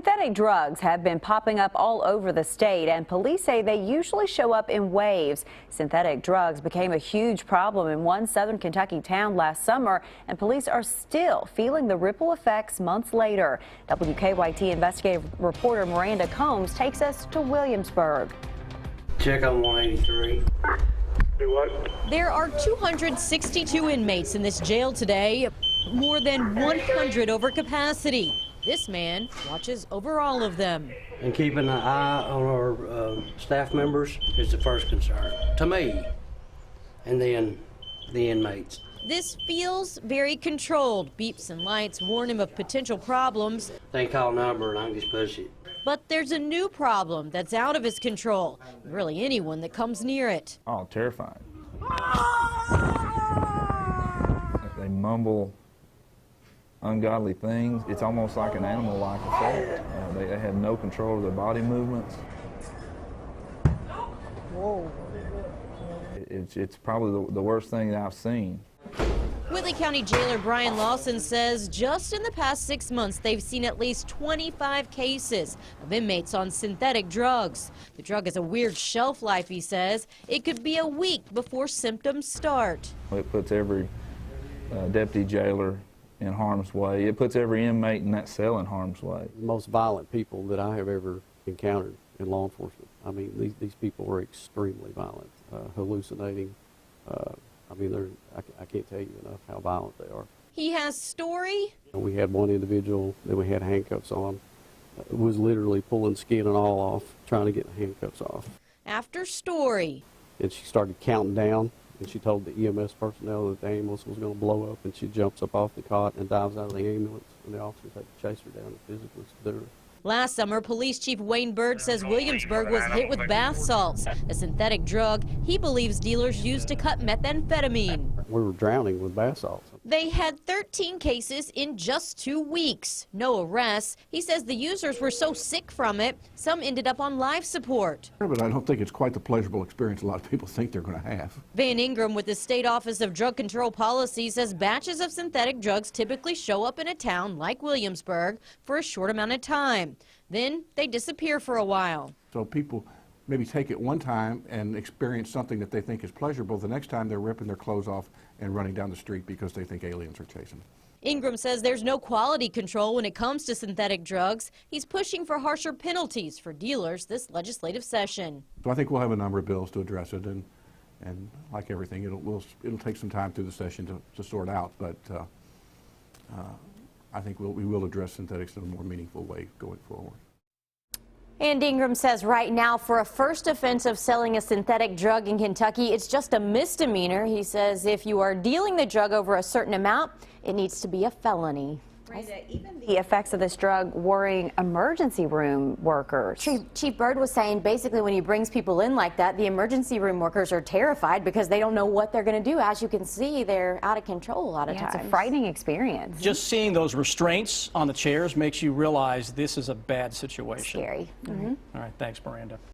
Synthetic drugs have been popping up all over the state, and police say they usually show up in waves. Synthetic drugs became a huge problem in one southern Kentucky town last summer, and police are still feeling the ripple effects months later. WKYT investigative reporter Miranda Combs takes us to Williamsburg. Check on 183. Do what? There are 262 inmates in this jail today, more than 100 over capacity. This man watches over all of them. And keeping an eye on our staff members is the first concern, to me, and then the inmates. This feels very controlled. Beeps and lights warn him of potential problems. They call a number and I can just push it. But there's a new problem that's out of his control. Really anyone that comes near it. Oh, terrifying. They mumble ungodly things. It's almost like an animal-like effect. They have no control of their body movements. Whoa. It's probably the worst thing that I've seen. Whitley County Jailer Brian Lawson says just in the past 6 months they've seen at least 25 cases of inmates on synthetic drugs. The drug has a weird shelf life, he says. It could be a week before symptoms start. It puts every deputy jailer in harm's way. It puts every inmate in that cell in harm's way. The most violent people that I have ever encountered in law enforcement. I mean, these people were extremely violent, hallucinating. I mean, I can't tell you enough how violent they are. He has story. We had one individual that we had handcuffs on, was literally pulling skin and all off, trying to get the handcuffs off. After story. And she started counting down, and she told the EMS personnel that the ambulance was going to blow up, and she jumps up off the cot and dives out of the ambulance, and the officers had to chase her down and physically subdue her. Last summer, Police Chief Wayne Bird says Williamsburg was hit with bath salts, a synthetic drug he believes dealers use to cut methamphetamine. We were drowning with bath salts. They had 13 cases in just 2 weeks. No arrests. He says the users were so sick from it, some ended up on life support. But I don't think it's quite the pleasurable experience a lot of people think they're going to have. Van Ingram with the State Office of Drug Control Policy says batches of synthetic drugs typically show up in a town like Williamsburg for a short amount of time. Then they disappear for a while. So people maybe take it one time and experience something that they think is pleasurable. The next time they're ripping their clothes off and running down the street because they think aliens are chasing them. Ingram says there's no quality control when it comes to synthetic drugs. He's pushing for harsher penalties for dealers this legislative session. So I think we'll have a number of bills to address it, and like everything, it'll take some time through the session to sort out, but I think we will address synthetics in a more meaningful way going forward. And Ingram says right now, for a first offense of selling a synthetic drug in Kentucky, it's just a misdemeanor. He says if you are dealing the drug over a certain amount, it needs to be a felony. Even the effects of this drug worrying emergency room workers. Chief Bird was saying basically when he brings people in like that, the emergency room workers are terrified because they don't know what they're going to do. As you can see, they're out of control a lot of times. It's a frightening experience. Just seeing those restraints on the chairs makes you realize this is a bad situation. Scary. All right, thanks, Miranda.